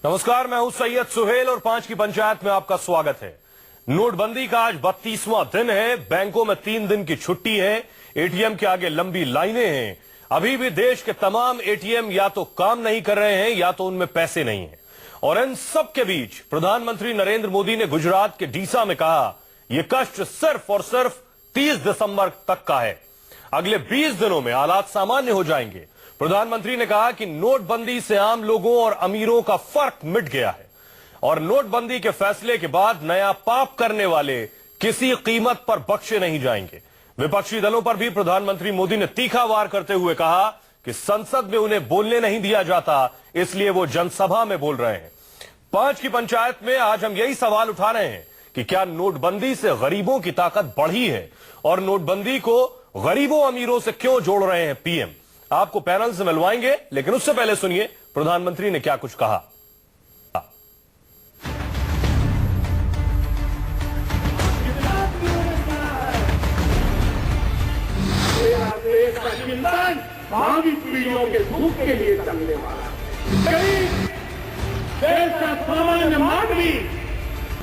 नमस्कार, मैं हूं सैयद सुहेल और 5 की पंचायत में आपका स्वागत है। नोटबंदी का आज 32वां दिन है। बैंकों में 3 दिन की छुट्टी है। एटीएम के आगे लंबी लाइनें हैं। अभी भी देश के तमाम एटीएम या तो काम नहीं कर रहे हैं या तो उनमें पैसे नहीं हैं। और इन सब के बीच प्रधानमंत्री नरेंद्र मोदी ने गुजरात के डीसा में कहा, यह कष्ट सिर्फ और सिर्फ 30 दिसंबर तक का है। अगले 20 दिनों में हालात सामान्य हो जाएंगे। प्रधानमंत्री ने कहा कि नोटबंदी से आम लोगों और अमीरों का फर्क मिट गया है और नोटबंदी के फैसले के बाद नया पाप करने वाले किसी कीमत पर बख्शे नहीं जाएंगे। विपक्षी दलों पर भी प्रधानमंत्री मोदी ने तीखा वार करते हुए कहा कि संसद में उन्हें बोलने नहीं दिया जाता, इसलिए वो जनसभा में बोल रहे हैं। 5 की पंचायत में आज हम यही सवाल उठा रहे हैं कि क्या नोटबंदी से गरीबों की ताकत बढ़ी है और नोटबंदी को गरीबों अमीरों से क्यों जोड़ रहे हैं पीएम। आपको पैनल से मिलवाएंगे, लेकिन उससे पहले सुनिए प्रधानमंत्री ने क्या कुछ कहा। भावी पीढ़ियों के सुख के लिए चलने वाला गरीब देश का सामान्य मानवी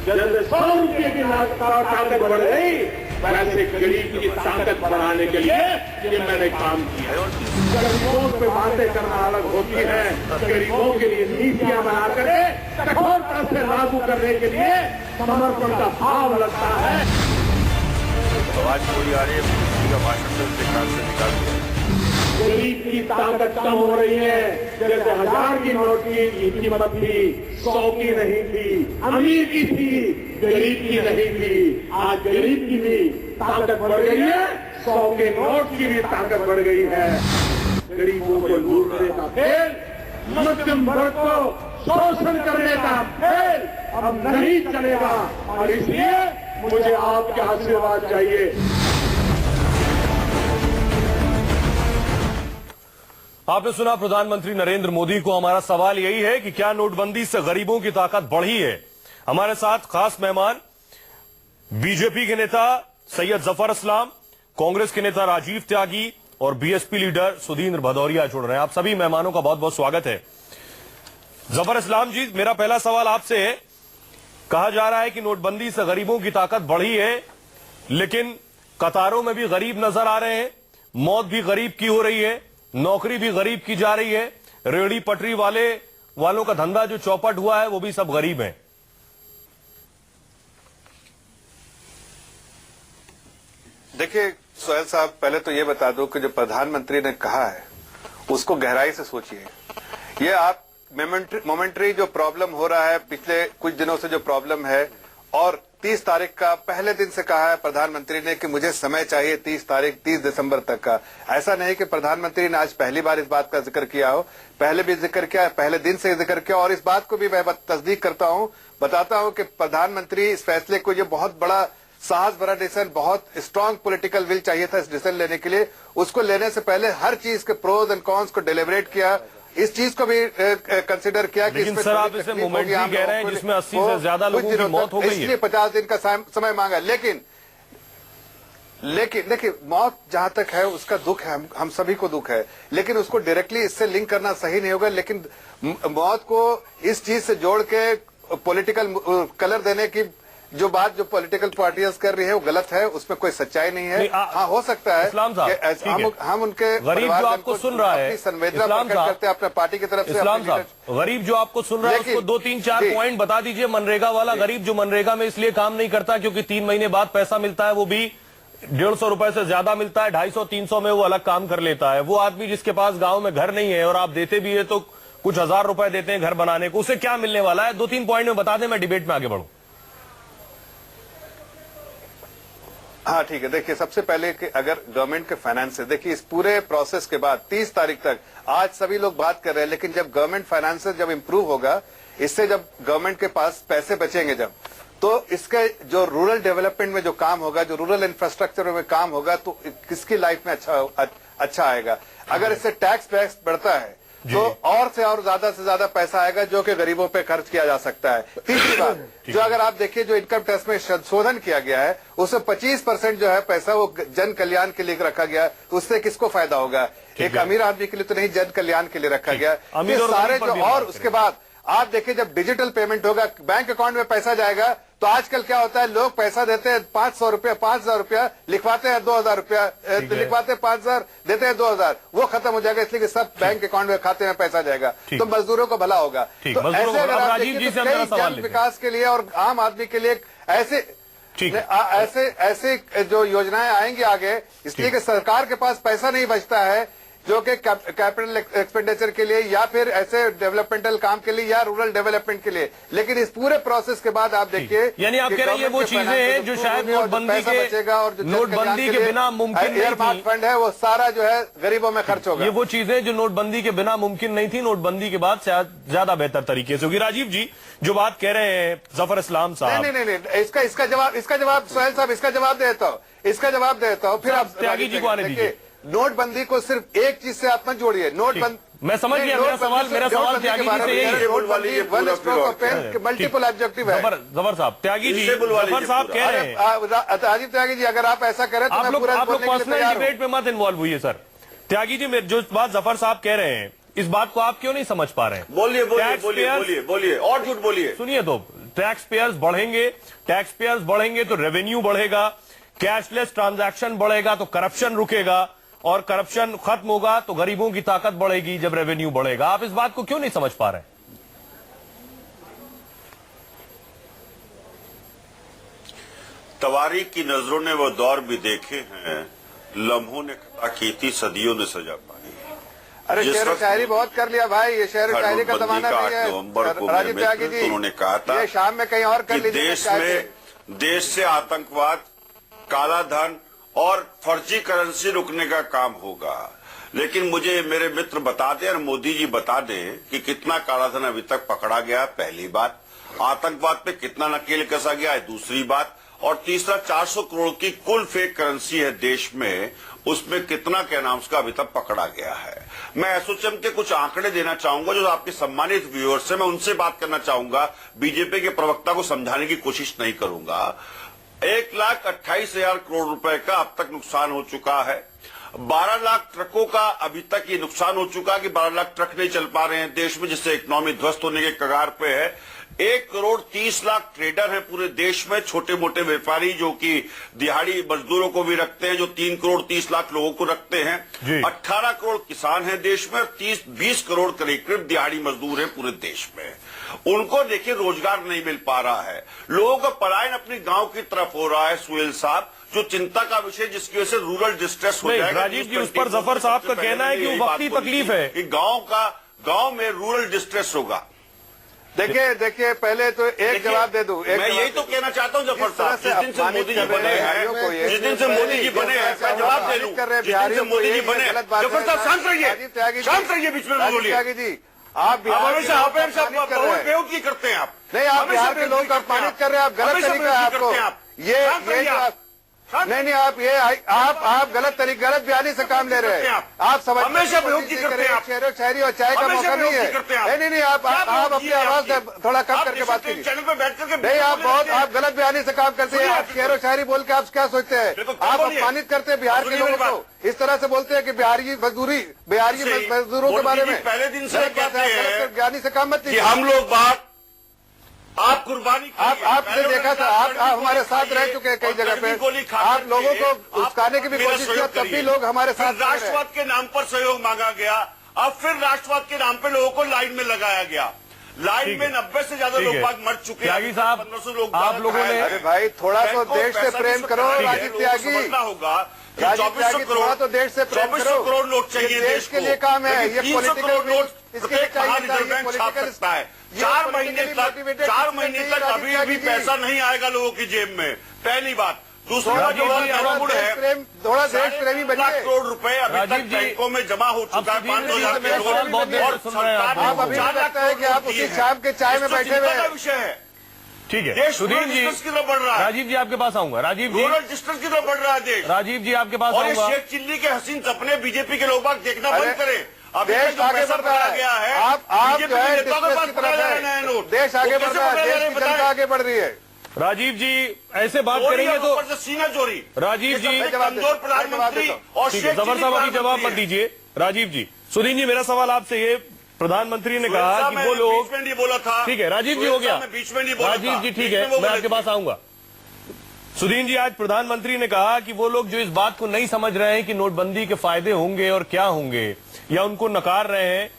जैसे 100 रुपये की ताकत बढ़ गई, वैसे गरीब की ताकत बढ़ाने के लिए ये मैंने काम किया। गरीबों पे बातें करना अलग होती है, गरीबों के लिए नीतियां बना कर कठोरता से लागू करने के लिए समर्पण का भाव लगता है। आवाज पूरी आ रही है, का भाषण से निकाल दिया। गरीब की ताकत कम हो रही है। जैसे 1000 की नोट की कीमत थी, 100 की नहीं थी, अमीर की थी, गरीब की नहीं थी। आज गरीब की भी ताकत बढ़ गई है, 100 के नोट की भी ताकत बढ़ गई है। गरीबों को लूटने का खेल, मध्यम वर्ग को शोषण करने का खेल अब नहीं चलेगा और इसलिए मुझे आपके आशीर्वाद चाहिए। आपने सुना प्रधानमंत्री नरेंद्र मोदी को। हमारा सवाल यही है कि क्या नोटबंदी से गरीबों की ताकत बढ़ी है। हमारे साथ खास मेहमान बीजेपी के नेता सैयद जफर इस्लाम, कांग्रेस के नेता राजीव त्यागी और बीएसपी लीडर सुधींद्र भदौरिया जुड़ रहे हैं। आप सभी मेहमानों का बहुत बहुत स्वागत है। जफर इस्लाम जी, मेरा पहला सवाल आपसे है। कहा जा रहा है कि नोटबंदी से गरीबों की ताकत बढ़ी है, लेकिन कतारों में भी गरीब नजर आ रहे हैं, मौत भी गरीब की हो रही है, नौकरी भी गरीब की जा रही है, रेहड़ी पटरी वालों का धंधा जो चौपट हुआ है वो भी सब गरीब हैं। देखिए सोहेल साहब, पहले तो ये बता दो कि जो प्रधानमंत्री ने कहा है उसको गहराई से सोचिए। ये आप मोमेंटरी जो प्रॉब्लम हो रहा है, पिछले कुछ दिनों से जो प्रॉब्लम है, और 30 तारीख का पहले दिन से कहा है प्रधानमंत्री ने कि मुझे समय चाहिए 30 तारीख 30 दिसंबर तक का। ऐसा नहीं कि प्रधानमंत्री ने आज पहली बार इस बात का जिक्र किया हो, पहले भी जिक्र किया, पहले दिन से जिक्र किया। और इस बात को भी मैं तस्दीक करता हूं, बताता हूं कि प्रधानमंत्री इस फैसले को, ये बहुत बड़ा साहस भरा डिसीजन, बहुत स्ट्रांग पॉलिटिकल विल चाहिए था इस डिसीजन लेने के लिए। उसको लेने से पहले हर चीज के प्रोज एंड कॉन्स को डिलिबरेट किया, इस चीज को भी कंसिडर किया कि लेकिन सर आप इसे मोमेंट भी कह रहे हैं जिसमें 80 से ज्यादा लोगों की मौत हो गई है, इसलिए 50 दिन का समय मांगा। लेकिन देखिए, मौत जहां तक है उसका दुख है, हम सभी को दुख है, लेकिन उसको डायरेक्टली इससे लिंक करना सही नहीं होगा। लेकिन मौत को इस चीज से जोड़ के पॉलिटिकल कलर देने की जो बात जो पॉलिटिकल पार्टियां कर रही है वो गलत है, उसमें कोई सच्चाई नहीं है। हाँ, हो सकता है हम उनके गरीब जो आपको सुन रहा है, संवेदना प्रकट करते हैं अपने पार्टी की तरफ से। इस्लाम साहब, गरीब जो आपको सुन रहा है उसको 2-3-4 पॉइंट बता दीजिए। मनरेगा वाला गरीब जो मनरेगा में इसलिए काम नहीं करता क्योंकि 3 महीने बाद पैसा मिलता है, वो भी 150 रुपए से ज्यादा मिलता है, 250-300 में वो अलग काम कर लेता है। वो आदमी जिसके पास गांव में घर नहीं है और आप देते भी है तो कुछ 1000 रुपए देते हैं घर बनाने को, उसे क्या मिलने वाला है? 2-3 पॉइंट में बता दें, मैं डिबेट में आगे बढ़ूं। हाँ ठीक है, देखिए सबसे पहले कि अगर गवर्नमेंट के फाइनेंस, देखिए इस पूरे प्रोसेस के बाद 30 तारीख तक आज सभी लोग बात कर रहे हैं, लेकिन जब गवर्नमेंट फाइनेंस जब इंप्रूव होगा, इससे जब गवर्नमेंट के पास पैसे बचेंगे जब, तो इसके जो रूरल डेवलपमेंट में जो काम होगा, जो रूरल इंफ्रास्ट्रक्चर में काम होगा, तो किसकी लाइफ में अच्छा आएगा। अगर इससे टैक्स बढ़ता है तो और से ज्यादा पैसा आएगा जो कि गरीबों पे खर्च किया जा सकता है। तीसरी बात, जो अगर आप देखिए जो इनकम टैक्स में संशोधन किया गया है उसमें 25% जो है पैसा वो जन कल्याण के लिए रखा गया, तो उससे किसको फायदा होगा? एक अमीर आदमी के लिए तो नहीं, जन कल्याण के लिए रखा गया। सारे जो, और उसके बाद आप देखिए जब डिजिटल पेमेंट होगा, बैंक अकाउंट में पैसा जाएगा, तो आजकल क्या होता है, लोग पैसा देते हैं 500 रुपया, 5000 रुपया, लिखवाते हैं 2000 रुपया, लिखवाते हैं 5000, देते हैं 2000, वो खत्म हो जाएगा, इसलिए कि सब बैंक अकाउंट में खाते में पैसा जाएगा, तो मजदूरों को भला होगा। तो ऐसे अगर आप देखिए तो कई जन विकास के लिए और आम आदमी के लिए ऐसे जो योजनाएं आएंगी आगे, इसलिए कि सरकार के पास पैसा नहीं बचता है जो कि कैपिटल एक्सपेंडिचर के लिए या फिर ऐसे डेवलपमेंटल काम के लिए या रूरल डेवलपमेंट के लिए, लेकिन इस पूरे प्रोसेस के बाद आप देखिए, यानी आप कह रहे हैं ये वो चीजें हैं जो शायद नोटबंदी के बिना मुमकिन नहीं थी। फंड है वो सारा जो है गरीबों में खर्च होगा। ये वो चीजें जो नोटबंदी के बिना मुमकिन नहीं थी, नोटबंदी के बाद ज्यादा बेहतर तरीके से होगी। राजीव जी जो बात कह रहे हैं जफर इस्लाम साहब, नहीं, इसका जवाब सोहेल साहब, इसका जवाब देता हूँ फिर आप त्यागी जी को आने दीजिए। नोटबंदी को सिर्फ एक चीज से आप मत जोड़िए। मैं समझ गया, मेरा सवाल त्यागी जी से यही है, मल्टीपल ऑब्जेक्टिव है। जफर साहब, त्यागी जी, जफर साहब कह रहे हैं, राजीव त्यागी जी, अगर आप ऐसा करें तो आप लोग पर्सनल डिबेट में मत इन्वॉल्व हुई है सर। त्यागी जी, जो बात जफर साहब कह रहे हैं, इस बात को आप क्यों नहीं समझ पा रहे हैं? बोलिए और झूठ बोलिए। सुनिए तो, टैक्स पेयर्स बढ़ेंगे तो रेवेन्यू बढ़ेगा, कैशलेस ट्रांजैक्शन बढ़ेगा तो करप्शन रुकेगा, और करप्शन खत्म होगा तो गरीबों की ताकत बढ़ेगी जब रेवेन्यू बढ़ेगा। आप इस बात को क्यों नहीं समझ पा रहे? तवारीख की नजरों ने वो दौर भी देखे हैं, लम्हों ने खता की थी, सदियों ने सजा पाई। अरे शेर शायरी बहुत कर लिया भाई, ये शेर शायरी का जमाना नहीं है। नवंबर को राजीव त्यागी जी, उन्होंने कहा था ये शाम में कहीं और कर लीजिए। देश से आतंकवाद, काला धन और फर्जी करेंसी रुकने का काम होगा, लेकिन मुझे मेरे मित्र बता दें और मोदी जी बता दें कि कितना काला धन अभी तक पकड़ा गया, पहली बात। आतंकवाद पे कितना नकेल कसा गया है, दूसरी बात। और तीसरा, 400 करोड़ की कुल फेक करेंसी है देश में, उसमें कितना क्या नाम उसका अभी तक पकड़ा गया है। मैं एसोचैम के कुछ आंकड़े देना चाहूंगा जो आपके सम्मानित व्यूअर्स है, मैं उनसे बात करना चाहूंगा, बीजेपी के प्रवक्ता को समझाने की कोशिश नहीं करूंगा। 1,28,000 करोड़ रुपए का अब तक नुकसान हो चुका है। 12 लाख ट्रकों का अभी तक ये नुकसान हो चुका है कि 12 लाख ट्रक नहीं चल पा रहे हैं देश में, जिससे इकोनॉमी ध्वस्त होने के कगार पे है। 1,30,00,000 ट्रेडर हैं पूरे देश में, छोटे मोटे व्यापारी जो कि दिहाड़ी मजदूरों को भी रखते हैं, जो 3,30,00,000 लोगों को रखते हैं। 18 करोड़ किसान हैं देश में, 20 करोड़ करीब दिहाड़ी मजदूर हैं पूरे देश में। उनको देखिए रोजगार नहीं मिल पा रहा है, लोगों का पलायन अपने गांव की तरफ हो रहा है। सुहेल साहब, जो चिंता का विषय जिसकी वजह से रूरल डिस्ट्रेस हो जाएगा। राजीव जी, उस पर जफर साहब का कहना है कि वो वक्ती तकलीफ है कि गांव में रूरल डिस्ट्रेस होगा। देखिए पहले तो एक जवाब दे दूं। मैं यही तो कहना चाहता हूं जफर साहब, जिस दिन से मोदी जी बने हैं, जिस दिन से मोदी जी बने हैं, मैं जवाब दे दूं, जिस दिन से मोदी जी बने, जफर साहब शांत रहिए, बीच में बोलिए। त्यागी जी, आप हमेशा बेवकूफी करते हैं, आप नहीं, आप बिहार के लोग अपमानित कर रहे हैं, आप गलत तरीका है आपको नहीं, आप गलत बयानी से काम ले रहे हैं। आप समझ हमेशा बेवकूफी करते हैं, शेरो शायरी और चाय का मौका नहीं है। नहीं, आप अपनी आवाज थोड़ा कम करके बात कीजिए। चैनल पर बैठ करके नहीं, आप गलत बयानी से काम करते हैं। आप शेरो शायरी बोल के आप क्या सोचते हैं? आप अपमानित करते हैं बिहार के लोगों को, इस तरह से बोलते हैं कि बिहारी मजदूरों के बारे में पहले दिन से कहते हैं, बयानी से काम मत कीजिए। हम लोग बात आप कुर्बानी, आपने देखा था, आप हमारे साथ रह चुके हैं कई जगह पे, आप लोगों को उस्काने की भी कोशिश किया, तब भी लोग हमारे साथ। राष्ट्रवाद के नाम पर सहयोग मांगा गया, अब फिर राष्ट्रवाद के नाम पर लोगों को लाइन में लगाया गया। लाइन में 90 से ज्यादा लोग बाग मर चुके हैं। त्यागी साहब, 1500 लोग आप लोगों ने, अरे भाई थोड़ा तो देश से प्रेम करो राजीव त्यागी, होगा। 2400 करोड़ तो देश से प्रेम करो। 2400 करोड़ नोट चाहिए देश के लिए काम है, ये 300 करोड़ नोट इसके लिए बैंक छाप सकता है। 4 महीने तक अभी भी पैसा नहीं आएगा लोगों की जेब में, पहली बात। दूसरा जो थोड़ा देश प्रेमी बनिए। 1,00,000 करोड़ रुपए अभी तक बैंकों में जमा हो चुका है, 5,000 करोड़, और सरकार आप अभी लगता है कि आप उसी शाम के चाय में बैठे हुए हैं। विषय है, ठीक है। देश सुधीर जी की तरफ बढ़ रहा है। राजीव जी आपके पास आऊंगा। राजीव जी, रूरल डिस्ट्रिक्ट की तरफ बढ़ रहा है देश। राजीव जी आपके पास और ये आऊंगा। शेख चिल्ली के हसीन सपने बीजेपी के लोग बाग देखना बंद करें। अब देश आगे बढ़ रहा है, गया है, आप जो है डिस्ट्रेस की तरफ है, देश आगे बढ़ रहा है, देश की जनता आगे बढ़ रही है। राजीव जी ऐसे बात करेंगे तो सीना चोरी, राजीव जी कमजोर प्रधानमंत्री और जफर साहब अभी जवाब मत दीजिए। राजीव जी, सुधीर जी, मेरा सवाल आपसे ये, प्रधानमंत्री ने सुहेल कहा साहब, कि मैं वो लोग, बीच में नहीं बोला था। ठीक है राजीव जी, सुहेल हो गया, साहब, मैं बीच में नहीं बोला राजीव था। जी ठीक बीच में है, वो मैं बोले आपके थे। पास आऊंगा। सुधीन जी, आज प्रधानमंत्री ने कहा कि वो लोग जो इस बात को नहीं समझ रहे हैं कि नोटबंदी के फायदे होंगे और क्या होंगे, या उनको नकार रहे हैं,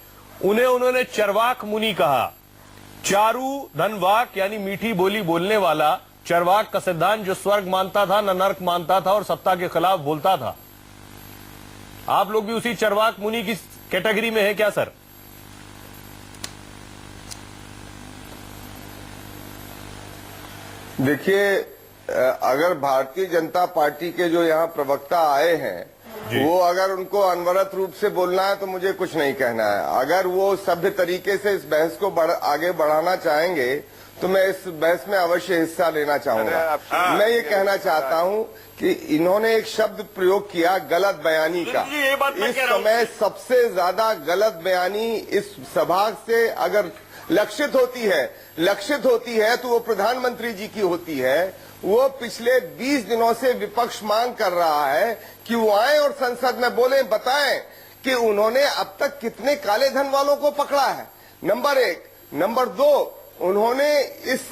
उन्होंने चरवाक मुनि कहा। चारू धनवाक यानी मीठी बोली बोलने वाला चरवाक का सिद्धांत, जो स्वर्ग मानता था न नर्क मानता था और सत्ता के खिलाफ बोलता था। आप लोग भी उसी चरवाक मुनि की कैटेगरी में है क्या सर? देखिए, अगर भारतीय जनता पार्टी के जो यहाँ प्रवक्ता आए हैं वो अगर उनको अनवरत रूप से बोलना है तो मुझे कुछ नहीं कहना है। अगर वो सभ्य तरीके से इस बहस को आगे बढ़ाना चाहेंगे तो मैं इस बहस में अवश्य हिस्सा लेना चाहूंगा। मैं ये कहना चाहता हूं कि इन्होंने एक शब्द प्रयोग किया, गलत बयानी का। ये बात मैं इस कह रहा हूं। समय सबसे ज्यादा गलत बयानी इस सभा से अगर लक्षित होती है तो वो प्रधानमंत्री जी की होती है। वो पिछले 20 दिनों से विपक्ष मांग कर रहा है कि वो आए और संसद में बोले, बताएं कि उन्होंने अब तक कितने काले धन वालों को पकड़ा है, नंबर 1। नंबर 2, उन्होंने इस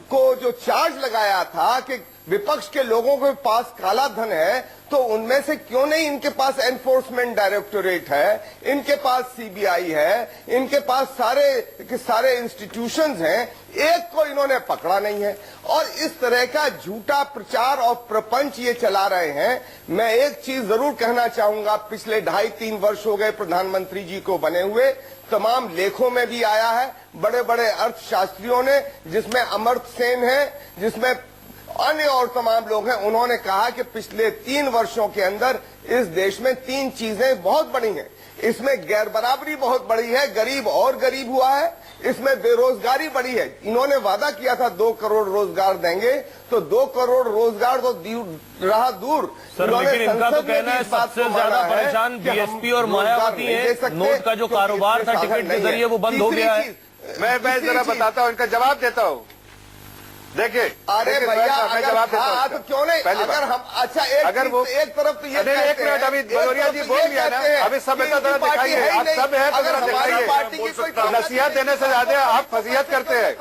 को जो चार्ज लगाया था कि विपक्ष के लोगों के पास काला धन है, तो उनमें से क्यों नहीं इनके पास एनफोर्समेंट डायरेक्टोरेट है, इनके पास सीबीआई है, इनके पास सारे इंस्टीट्यूशंस हैं, एक को इन्होंने पकड़ा नहीं है। और इस तरह का झूठा प्रचार और प्रपंच ये चला रहे हैं। मैं एक चीज जरूर कहना चाहूंगा, पिछले 2.5-3 वर्ष हो गए प्रधानमंत्री जी को बने हुए, तमाम लेखों में भी आया है, बड़े बड़े अर्थशास्त्रियों ने, जिसमें अमर्त्य सेन है, जिसमें अन्य और तमाम लोग हैं, उन्होंने कहा कि पिछले 3 वर्षों के अंदर इस देश में 3 चीजें बहुत बड़ी हैं। इसमें गैर बराबरी बहुत बड़ी है, गरीब और गरीब हुआ है, इसमें बेरोजगारी बढ़ी है। इन्होंने वादा किया था 2 करोड़ रोजगार देंगे, तो 2 करोड़ रोजगार तो रहा दूर। सर, लेकिन इनका तो कहना है सबसे ज्यादा परेशान बीएसपी और मायावती है। नोट का जो कारोबार था टिकट के जरिए वो बंद हो गया है। मैं जरा बताता हूँ, इनका जवाब देता हूँ। देखिए, अरे भैया, मैं जवाब देता हूँ तो क्यों नहीं, अगर हम अगर वो एक तरफ तो ये एक मिनट, अभी भदौरिया जी बोल लिया ना, अभी सब ऐसा जरा दिखाइए, आप सब है तो जरा दिखाइए। नसीहत देने से ज्यादा आप फजीहत करते हैं।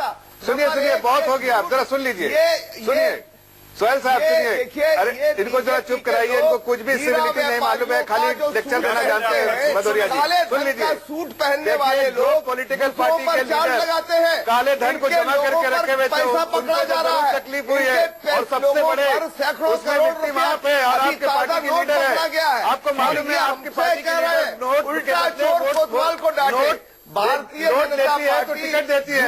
सुनिए, बहुत हो गया, आप जरा सुन लीजिए, सुनिए सोहेल साहब, सुनिए। अरे इनको जरा चुप कराइए, इनको कुछ भी सिविलिटी नहीं मालूम है, खाली लेक्चर देना जानते हैं भदौरिया जी। सुन लीजिए, सूट पहनने वाले लोग पॉलिटिकल पार्टी के लीडर लगाते हैं, काले धन को जमा करके रखे हुए थे, पकड़ा जा रहा है, तकलीफ हुई है। और सबसे बड़े उसमें व्यक्ति वहाँ पे, और आपके पार्टी के लीडर है, आपको मालूम है आपकी पार्टी के लीडर नोट उल्टा चोर कोतवाल को डांटे। भारतीय नोट जनता लेती है तो पार्टी टिकट देती है,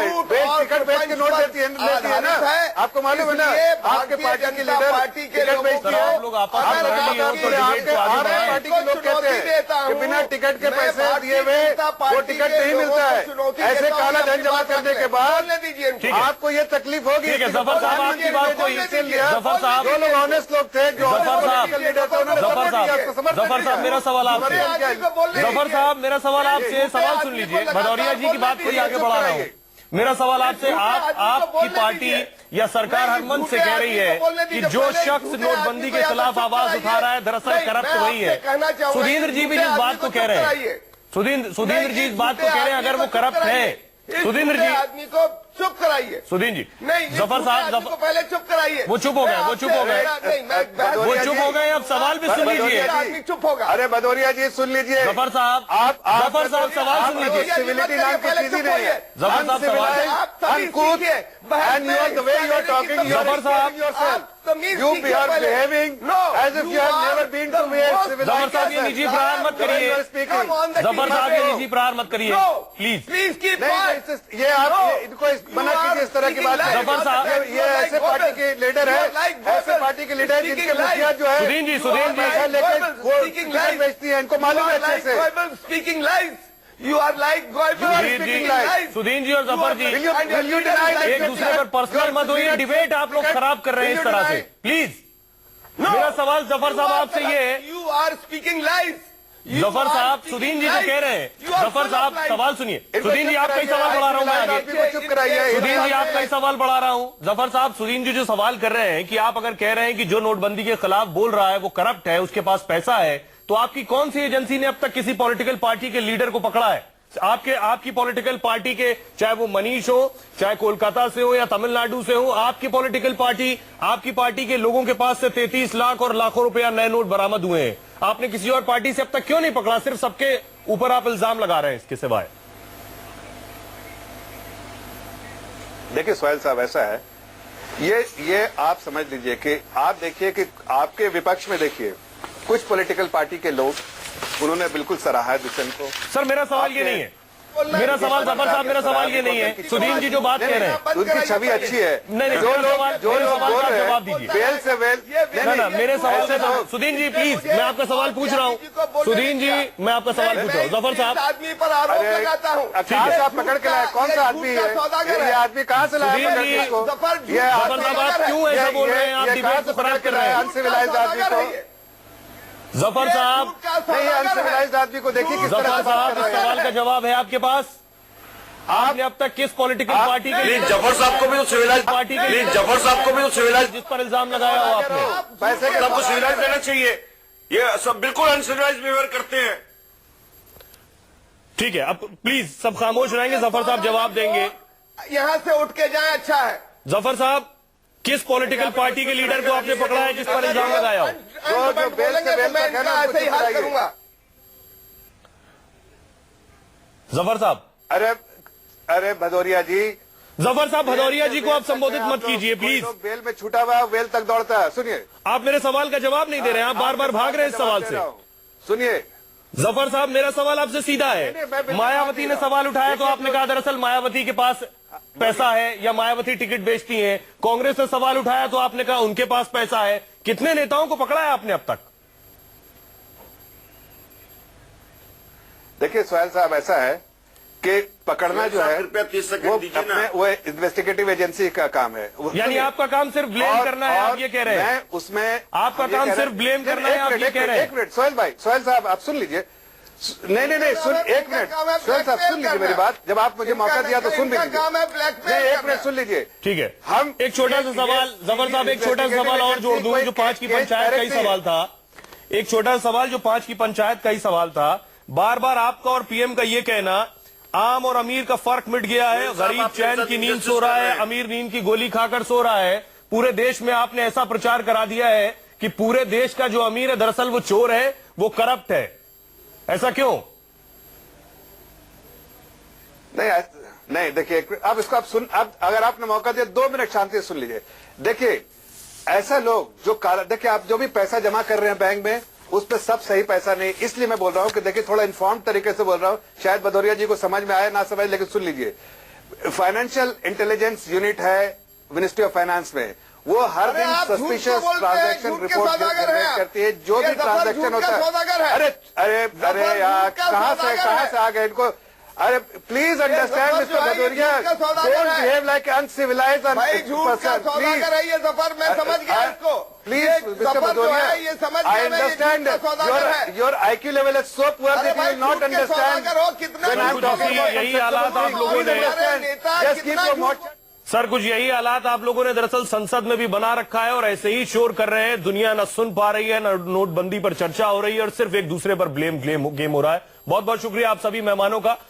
टिकट बेच के नोट लेती है ना, आपको मालूम है ना। आपके पार्टी के लीडर पार्टी के टिकट बेचती है। आप लोग आपस में लड़ लिए हो तो डिबेट को आगे बढ़ाएं। पार्टी के लोग कहते हैं कि बिना टिकट के पैसे दिए हुए वो टिकट नहीं मिलता है। ऐसे काला धन जमा करने के बाद आपको ये तकलीफ होगी। ठीक है, जफर साहब, आपकी बात को इसीलिए जफर साहब, जो लोग ऑनेस्ट लोग थे, जो लीडर थे, उन्होंने जफर साहब, मेरा सवाल आपसे, जफर साहब, मेरा सवाल आपसे, सवाल सुन लीजिए। भदौरिया जी की बात को ही आगे बढ़ा रहा हूँ। मेरा सवाल आपसे, आपकी पार्टी या सरकार हर मंच से कह रही है कि जो शख्स नोटबंदी के खिलाफ आवाज उठा रहा है दरअसल करप्ट वही है। सुधींद्र जी भी जिस बात को कह रहे हैं, सुधींद्र जी इस बात को कह रहे हैं, अगर वो करप्ट है, सुधींद्र जी आदमी को चुप कराइए। सुधीन जी, नहीं, जफर साहब, पहले चुप कराइए। वो चुप हो गए, वो चुप हो गए, वो चुप हो गए। अब सवाल भी सुन लीजिए। आदमी चुप होगा। अरे भदौरिया जी सुन लीजिए, जफर साहब, जफर साहब सवाल सुन लीजिए। सिविलिटी नाम की चीज ही नहीं है। जफर साहब सवाल, uncouth, and you are the way you are talking, you are Zafar साहब, explaining yourself. You are behaving as if you have never been to a civilized Zafar साहब, ये निजी प्रहार मत करिए। जफर साहब, ये निजी प्रहार मत करिए प्लीज। ये आप इनको मना कीजिए इस तरह की बात। जफर साहब, ये ऐसे पार्टी के लीडर है, ऐसे पार्टी के लीडर जिनके मुखिया जो है सुधीन जी, लेकर वो टिकट बेचती है, इनको मालूम है अच्छे से। Speaking lies, you are like Sudhin ji और जफर जी, Will you deny that एक दूसरे पर पर्सनल मत होइए, डिबेट आप लोग खराब कर रहे हैं इस तरह से, प्लीज। मेरा सवाल जफर साहब आपसे ये है, you are speaking lies. Zafar साहब, सुधीन जी जो कह रहे हैं, जफर साहब सवाल सुनिए। सुधीन जी, आपका ही सवाल बढ़ा रहा हूँ मैं आगे। चुप कराइए। सुधीन जी, आपका ही सवाल बढ़ा रहा हूँ। जफर साहब, सुधीन जी जो सवाल कर रहे हैं कि आप अगर कह रहे हैं कि जो नोटबंदी के खिलाफ बोल रहा है वो करप्ट है, उसके पास पैसा है, तो आपकी कौन सी एजेंसी ने अब तक किसी पॉलिटिकल पार्टी के लीडर को पकड़ा है? आपकी पॉलिटिकल पार्टी के, चाहे वो मनीष हो, चाहे कोलकाता से हो या तमिलनाडु से हो, आपकी पॉलिटिकल पार्टी, आपकी पार्टी के लोगों के पास से 33 लाख और लाखों रुपया नए नोट बरामद हुए हैं। आपने किसी और पार्टी से अब तक क्यों नहीं पकड़ा? सिर्फ सबके ऊपर आप इल्जाम लगा रहे हैं इसके सिवाय। देखिए सोहेल साहब, ऐसा है, ये आप समझ लीजिए कि आप देखिए कि आपके विपक्ष में देखिए कुछ पॉलिटिकल पार्टी के लोग, उन्होंने बिल्कुल सराहा है दुष्यंत को। सर मेरा सवाल ये नहीं है, मेरा सवाल जफर साहब, मेरा सवाल ये नहीं है। सुदीन जी जो बात कह रहे हैं उनकी छवि अच्छी है। नहीं, जो लोग बोल रहे जवाब हैं दीजिए। वेल से वेल, ना मेरे सवाल से सुदीन जी प्लीज, मैं आपका सवाल पूछ रहा हूँ। सुदीन जी मैं आपका सवाल पूछ रहा हूँ। जफर साहब, आदमी पर आरोप लगाता हूँ। कहाँ से आप पकड़ के लाए? कौन सा आदमी है ये? आदमी कहाँ से लाया पकड़ के इसको? जफर साहब आप क्यों ऐसा बोल रहे हैं? आप डिबेट को खराब कर रहे हैं अनसिविलाइज्ड आदमी को। जफर साहब। नहीं, अनसिविलाइज्ड आदमी को देखिए किस तरह जफर से बात साहब, कर इस रहे हैं। सवाल का जवाब है आपके पास? आपने अब तक किस पॉलिटिकल पार्टी के प्लीज जफर साहब को भी तो सिविलाइज, पार्टी के प्लीज जफर साहब को भी तो सिविलाइज, जिस पर इल्जाम लगाया हो आपने? पैसे के सबको सिविलाइज देना चाहिए। ये सब बिल्कुल अनसिविलाइज बिहेवियर करते हैं। ठीक है, अब प्लीज सब खामोश रहेंगे, जफर साहब जवाब देंगे। यहाँ से उठ के जाए, अच्छा है। जफर साहब, किस पॉलिटिकल पार्टी के लीडर को आपने पकड़ा है जिस पर इल्जाम लगाया हो? जो बेल से बेल तक है ना, ऐसे ही हाल करूंगा। जफर साहब। अरे भदौरिया जी, जफर साहब, भदौरिया जी को आप संबोधित मत कीजिए प्लीज। बेल में छूटा हुआ वेल तक दौड़ता है। सुनिए, आप मेरे सवाल का जवाब नहीं दे रहे हैं, आप बार बार भाग रहे हैं इस सवाल से। सुनिए जफर साहब, मेरा सवाल आपसे सीधा है। मायावती ने सवाल उठाया तो आपने कहा दरअसल मायावती के पास पैसा है या मायावती टिकट बेचती हैं। कांग्रेस ने सवाल उठाया तो आपने कहा उनके पास पैसा है। कितने नेताओं को पकड़ा है आपने अब तक? देखिए सोहेल साहब, ऐसा है कि पकड़ना जो है कृपया 30 सेकंड वो दीजिए ना। अपने वो इन्वेस्टिगेटिव एजेंसी का काम है। यानी आपका काम सिर्फ ब्लेम करना है, आप ये कह रहे हैं? मैं उसमें आपका काम सिर्फ ब्लेम करना है, आप ये कह रहे हैं? एक मिनट सोहेल भाई, सोहेल साहब आप सुन लीजिए। नहीं सुन, एक मिनट सोहेल साहब सुन लीजिए मेरी बात। जब आप मुझे मौका दिया तो सुन लीजिए। नहीं, एक मिनट सुन लीजिए। ठीक है, हम एक छोटा सा सवाल, जफर साहब एक छोटा सा सवाल और जोड़ दूं, जो 5 की पंचायत का ही सवाल था। एक छोटा सा सवाल जो 5 की पंचायत का ही सवाल था। बार बार आपका और पीएम का ये कहना, आम और अमीर का फर्क मिट गया है, गरीब चैन की नींद सो रहा है, अमीर नींद की गोली खाकर सो रहा है। पूरे देश में आपने ऐसा प्रचार करा दिया है कि पूरे देश का जो अमीर है दरअसल वो चोर है, वो करप्ट है। ऐसा क्यों? नहीं देखिए, अब इसको आप सुन, अब अगर आपने मौका दिया 2 मिनट शांति से सुन लीजिए। देखिए ऐसा लोग जो देखिए आप जो भी पैसा जमा कर रहे हैं बैंक में, उस पर सब सही पैसा नहीं। इसलिए मैं बोल रहा हूं कि देखिए थोड़ा इन्फॉर्म तरीके से बोल रहा हूं, शायद भदौरिया जी को समझ में आए ना समझ, लेकिन सुन लीजिए। फाइनेंशियल इंटेलिजेंस यूनिट है मिनिस्ट्री ऑफ फाइनेंस में, वो हर दिन सस्पिशियस ट्रांजैक्शन रिपोर्ट जनरेट करती है। जो भी ट्रांजैक्शन होता है, अरे यार कहां से आ गए इनको? अरे please understand mister Bhadauria, don't behave like uncivilised person please. मैं समझ गया इसको। Please mister Bhadauria, I understand your IQ level is so poor that you will not understand when I am talking. यही हालात आप लोगों ने, just keep your mouth. Sir कुछ यही हालात आप लोगों ने दरअसल संसद में भी बना रखा है और ऐसे ही शोर कर रहे हैं। दुनिया न सुन पा रही है, न नोटबंदी पर चर्चा हो रही है और सिर्फ एक दूसरे पर ब्लेम गेम हो रहा है। बहुत बहुत शुक्रिया आप सभी मेहमानों का।